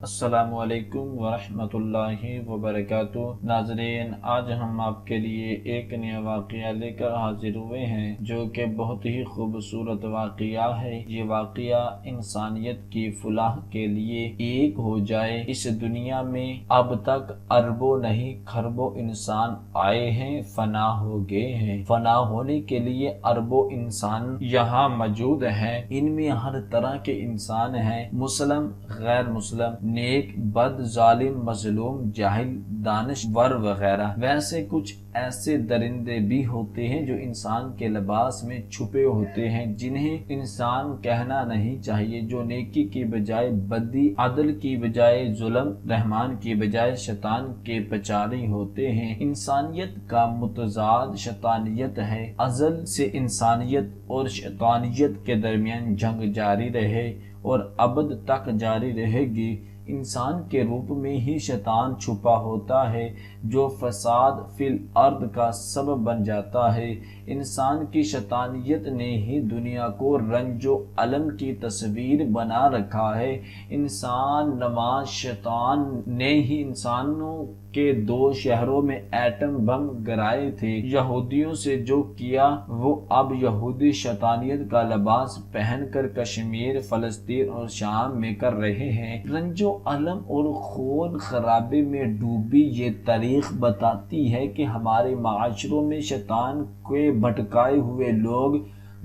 السلام علیکم ورحمۃ اللہ وبرکاتہ۔ ناظرین، آج ہم آپ کے لیے ایک نیا واقعہ لے کر حاضر ہوئے ہیں جو کہ بہت ہی خوبصورت واقعہ ہے۔ یہ واقعہ انسانیت کی فلاح کے لیے ایک ہو جائے۔ اس دنیا میں اب تک اربوں نہیں کھربوں انسان آئے ہیں، فنا ہو گئے ہیں۔ فنا ہونے کے لیے اربوں انسان یہاں موجود ہیں۔ ان میں ہر طرح کے انسان ہیں، مسلم، غیر مسلم، نیک، بد، ظالم، مظلوم، جاہل، دانشور وغیرہ۔ ویسے کچھ ایسے درندے بھی ہوتے ہیں جو انسان کے لباس میں چھپے ہوتے ہیں، جنہیں انسان کہنا نہیں چاہیے، جو نیکی کی بجائے بدی، عدل کی بجائے ظلم، رحمان کی بجائے شیطان کے پچاری ہوتے ہیں۔ انسانیت کا متضاد شیطانیت ہے۔ ازل سے انسانیت اور شیطانیت کے درمیان جنگ جاری رہے اور ابد تک جاری رہے گی۔ انسان کے روپ میں ہی شیطان چھپا ہوتا ہے جو فساد فی الارض کا سبب بن جاتا ہے۔ انسان کی شیطانیت نے ہی دنیا کو رنج و الم کی تصویر بنا رکھا ہے۔ انسان نماز شیطان نے ہی انسانوں کے 2 شہروں میں ایٹم بم گرائے تھے۔ یہودیوں سے جو کیا وہ اب یہودی شیطانیت کا لباس پہن کر کشمیر، فلسطین اور شام میں کر رہے ہیں۔ رنج و الم اور خون خرابے میں ڈوبی یہ تاریخ بتاتی ہے کہ ہمارے معاشروں میں شیطان کے بھٹکائے ہوئے لوگ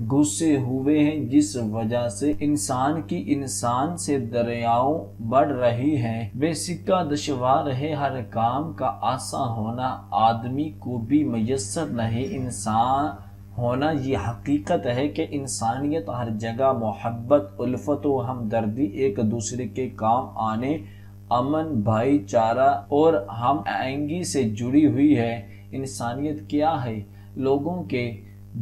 گھسے ہوئے ہیں، جس وجہ سے انسان کی انسان سے دریاؤں بڑھ رہی ہیں۔ بے سکہ دشوار ہے ہر کام کا آسان ہونا، آدمی کو بھی میسر نہیں انسان ہونا۔ یہ حقیقت ہے کہ انسانیت ہر جگہ محبت، الفت و ہمدردی، ایک دوسرے کے کام آنے، امن، بھائی چارہ اور ہم آہنگی سے جڑی ہوئی ہے۔ انسانیت کیا ہے؟ لوگوں کے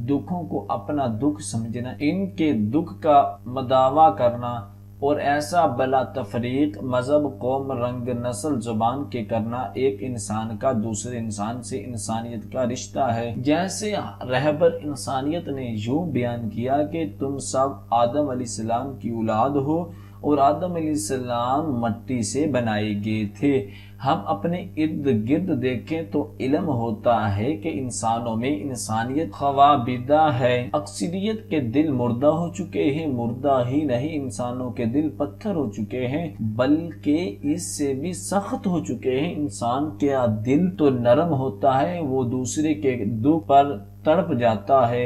دکھوں کو اپنا دکھ سمجھنا، ان کے دکھ کا مداوا کرنا اور ایسا بلا تفریق مذہب، قوم، رنگ، نسل، زبان کے کرنا ایک انسان کا دوسرے انسان سے انسانیت کا رشتہ ہے۔ جیسے رہبر انسانیت نے یوں بیان کیا کہ تم سب آدم علیہ السلام کی اولاد ہو اور آدم علیہ السلام مٹی سے بنائے گئے تھے۔ ہم اپنے ارد گرد دیکھیں تو علم ہوتا ہے کہ انسانوں میں انسانیت خوابیدہ ہے۔ اکثریت کے دل مردہ ہو چکے ہیں۔ مردہ ہی نہیں، انسانوں کے دل پتھر ہو چکے ہیں، بلکہ اس سے بھی سخت ہو چکے ہیں۔ انسان کا دل تو نرم ہوتا ہے، وہ دوسرے کے دکھ پر تڑپ جاتا ہے،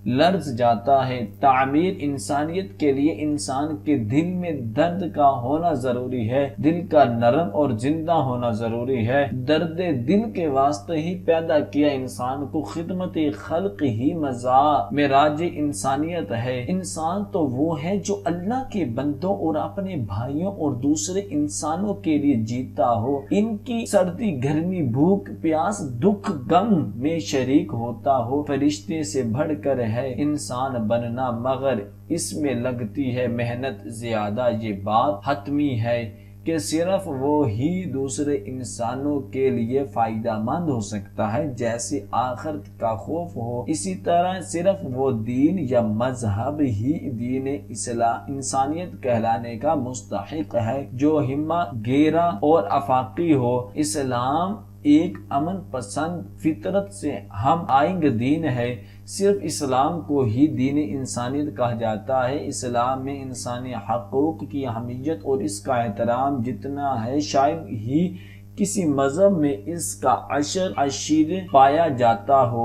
لرز جاتا ہے۔ تعمیر انسانیت کے لیے انسان کے دل میں درد کا ہونا ضروری ہے، دل کا نرم اور زندہ ہونا ضروری ہے۔ درد دل کے واسطے ہی پیدا کیا انسان کو، خدمت خلق ہی معراج انسانیت ہے۔ انسان تو وہ ہے جو اللہ کے بندوں اور اپنے بھائیوں اور دوسرے انسانوں کے لیے جیتا ہو، ان کی سردی گرمی، بھوک پیاس، دکھ غم میں شریک ہوتا ہو۔ فرشتے سے بڑھ کر ہے انسان بننا، مگر اس میں لگتی ہے محنت زیادہ۔ یہ بات حتمی ہے کہ صرف وہ ہی دوسرے انسانوں کے لیے فائدہ مند ہو سکتا ہے، جیسے آخرت کا خوف ہو، اسی طرح صرف وہ دین یا مذہب ہی دین اسلام انسانیت کہلانے کا مستحق ہے جو ہمہ گیرا اور آفاقی ہو۔ اسلام ایک امن پسند فطرت سے ہم آہنگ دین ہے۔ صرف اسلام کو ہی دین انسانیت کہا جاتا ہے۔ اسلام میں انسانی حقوق کی اہمیت اور اس کا احترام جتنا ہے، شاید ہی کسی مذہب میں اس کا عشر پایا جاتا ہو۔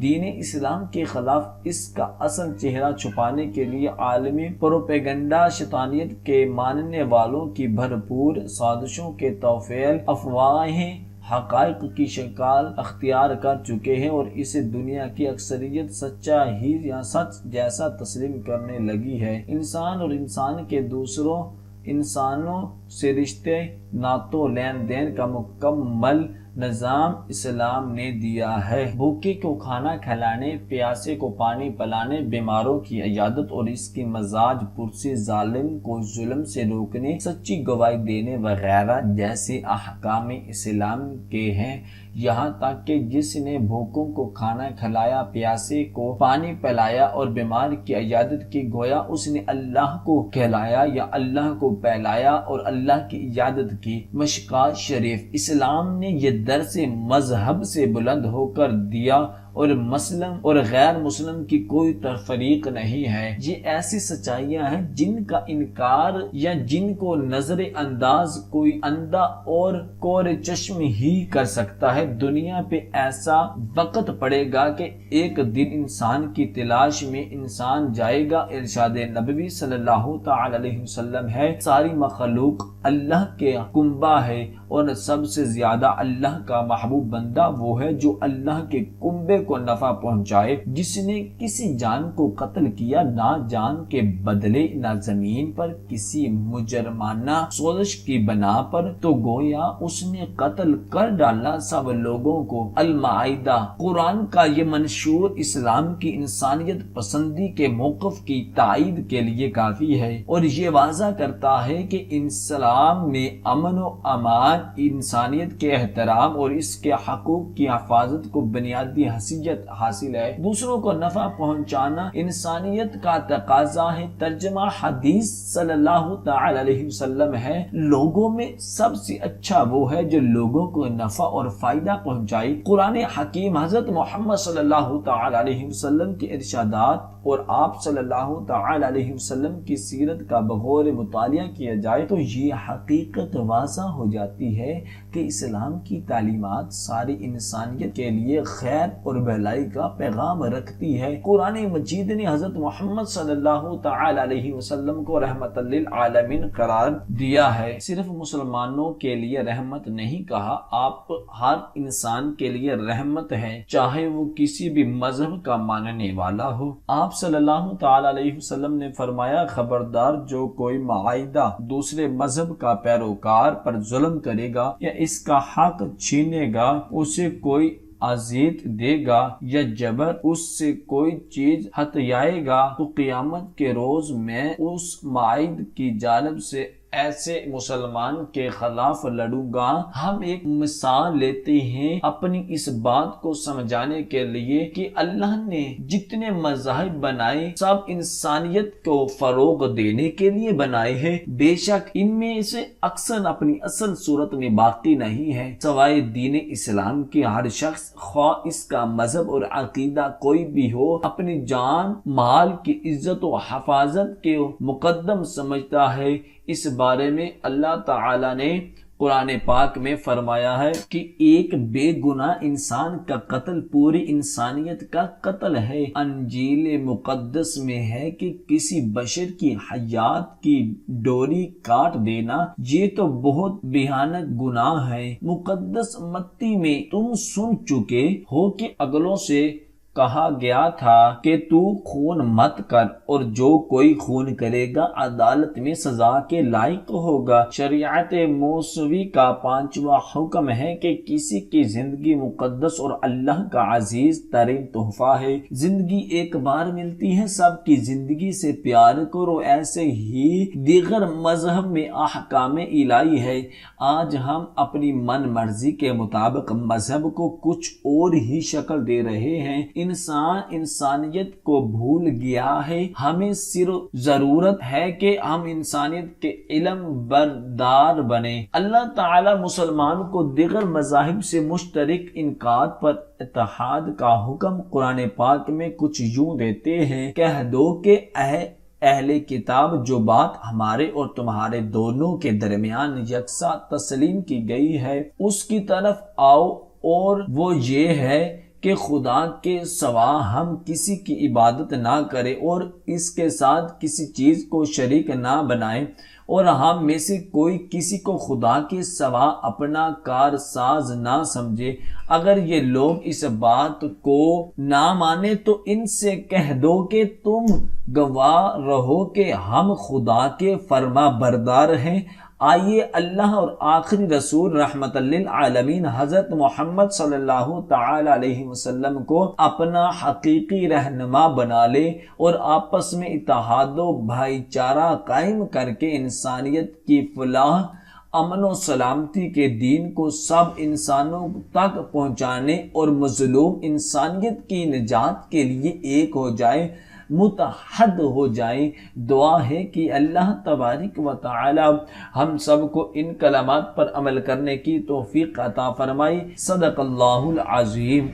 دین اسلام کے خلاف اس کا اصل چہرہ چھپانے کے لیے عالمی پروپیگنڈا، شیطانیت کے ماننے والوں کی بھرپور سازشوں کے توفیل افواہیں حقائق کی شکل اختیار کر چکے ہیں اور اسے دنیا کی اکثریت سچا ہی یا سچ جیسا تسلیم کرنے لگی ہے۔ انسان اور انسان کے دوسروں انسانوں سے رشتے، نعتوں، لین دین کا مکمل نظام اسلام نے دیا ہے۔ بھوکے کو کھانا کھلانے، پیاسے کو پانی پلانے، بیماروں کی عیادت اور اس کی مزاج پرسی، ظالم کو ظلم سے روکنے، سچی گواہی دینے وغیرہ جیسے احکام اسلام کے ہیں۔ یہاں تک کہ جس نے بھوکوں کو کھانا کھلایا، پیاسے کو پانی پلایا اور بیمار کی عیادت کی، گویا اس نے اللہ کو کہلایا یا اللہ کو پہلایا اور اللہ کی عیادت کی۔ مشکات شریف، اسلام نے یہ درس مذہب سے بلند ہو کر دیا اور مسلم اور غیر مسلم کی کوئی تفریق نہیں ہے۔ یہ ایسی سچائیاں ہیں جن کا انکار یا جن کو نظر انداز کوئی اندھا اور کور چشم ہی کر سکتا ہے۔ دنیا پہ ایسا وقت پڑے گا کہ ایک دن انسان کی تلاش میں انسان جائے گا۔ ارشاد نبوی صلی اللہ تعالی علیہ وسلم ہے، ساری مخلوق اللہ کے کنبہ ہے اور سب سے زیادہ اللہ کا محبوب بندہ وہ ہے جو اللہ کے کنبے کو نفع پہنچائے۔ جس نے کسی جان کو قتل کیا نہ جان کے بدلے نہ زمین پر کسی مجرمانہ سازش کی بنا پر، تو گویا اس نے قتل کر ڈالا سب لوگوں کو۔ المائدہ، قرآن کا یہ منشور اسلام کی انسانیت پسندی کے موقف کی تائید کے لیے کافی ہے اور یہ واضح کرتا ہے کہ اسلام میں امن و امان، انسانیت کے احترام اور اس کے حقوق کی حفاظت کو بنیادی حیثیت حاصل ہے۔ دوسروں کو نفع پہنچانا انسانیت کا تقاضا ہے۔ ترجمہ حدیث صلی اللہ تعالی علیہ وسلم ہے، لوگوں میں سب سے اچھا وہ ہے جو لوگوں کو نفع اور فائدہ پہنچائے۔ قرآن حکیم، حضرت محمد صلی اللہ تعالی علیہ وسلم کے ارشادات اور آپ صلی اللہ تعالی علیہ وسلم کی سیرت کا بغور مطالعہ کیا جائے تو یہ حقیقت واضح ہو جاتی ہے کہ اسلام کی تعلیمات ساری انسانیت کے لیے خیر اور بھلائی کا پیغام رکھتی ہے۔ قرآن مجید نے حضرت محمد صلی اللہ تعالی علیہ وسلم کو رحمت للعالمین قرار دیا ہے۔ صرف مسلمانوں کے لیے رحمت نہیں کہا، آپ ہر انسان کے لیے رحمت ہے، چاہے وہ کسی بھی مذہب کا ماننے والا ہو۔ آپ صلی اللہ تعالی علیہ وسلم نے فرمایا، خبردار جو کوئی معاہدہ دوسرے مذہب کا پیروکار پر ظلم کرے گا یا اس کا حق چھینے گا، اسے کوئی اذیت دے گا یا جبر اس سے کوئی چیز ہتھیائے گا، تو قیامت کے روز میں اس معاہد کی جانب سے ایسے مسلمان کے خلاف لڑوں گا۔ ہم ایک مثال لیتے ہیں اپنی اس بات کو سمجھانے کے لیے کہ اللہ نے جتنے مذاہب بنائے سب انسانیت کو فروغ دینے کے لیے بنائے ہیں، بے شک ان میں سے اکثر اپنی اصل صورت میں باقی نہیں ہے، سوائے دین اسلام کے۔ ہر شخص خواہ اس کا مذہب اور عقیدہ کوئی بھی ہو، اپنی جان مال کی عزت و حفاظت کے مقدم سمجھتا ہے۔ اس بارے میں اللہ تعالی نے قرآن پاک میں فرمایا ہے کہ ایک بے گناہ انسان کا قتل پوری انسانیت کا قتل ہے۔ انجیل مقدس میں ہے کہ کسی بشر کی حیات کی ڈوری کاٹ دینا یہ تو بہت بھیانک گناہ ہے۔ مقدس متی میں تم سن چکے ہو کہ اگلوں سے کہا گیا تھا کہ تو خون مت کر، اور جو کوئی خون کرے گا عدالت میں سزا کے لائق ہوگا۔ شریعت موسوی کا 5واں حکم ہے کہ کسی کی زندگی مقدس اور اللہ کا عزیز ترین تحفہ ہے۔ زندگی ایک بار ملتی ہے، سب کی زندگی سے پیار کرو۔ ایسے ہی دیگر مذہب میں احکام الہی ہے۔ آج ہم اپنی من مرضی کے مطابق مذہب کو کچھ اور ہی شکل دے رہے ہیں۔ انسان انسانیت کو بھول گیا ہے۔ ہمیں صرف ضرورت ہے کہ ہم انسانیت کے علم بردار بنیں۔ اللہ تعالی مسلمان کو دیگر مذاہب سے مشترک انعقاد پر اتحاد کا حکم قرآن پاک میں کچھ یوں دیتے ہیں، کہہ دو کہ اہل کتاب، جو بات ہمارے اور تمہارے دونوں کے درمیان یکساں تسلیم کی گئی ہے اس کی طرف آؤ، اور وہ یہ ہے کہ خدا کے سوا ہم کسی کی عبادت نہ کریں اور اس کے ساتھ کسی چیز کو شریک نہ بنائیں، اور ہم میں سے کوئی کسی کو خدا کے سوا اپنا کارساز نہ سمجھے۔ اگر یہ لوگ اس بات کو نہ مانے تو ان سے کہہ دو کہ تم گواہ رہو کہ ہم خدا کے فرما بردار ہیں۔ آئیے اللہ اور آخری رسول رحمت للعالمین حضرت محمد صلی اللہ تعالی علیہ وسلم کو اپنا حقیقی رہنما بنا لے اور آپس میں اتحاد و بھائی چارہ قائم کر کے انسانیت کی فلاح، امن و سلامتی کے دین کو سب انسانوں تک پہنچانے اور مظلوم انسانیت کی نجات کے لیے ایک ہو جائے۔ متحد ہو جائیں۔ دعا ہے کہ اللہ تبارک و تعالی ہم سب کو ان کلمات پر عمل کرنے کی توفیق عطا فرمائے۔ صدق اللہ العظیم۔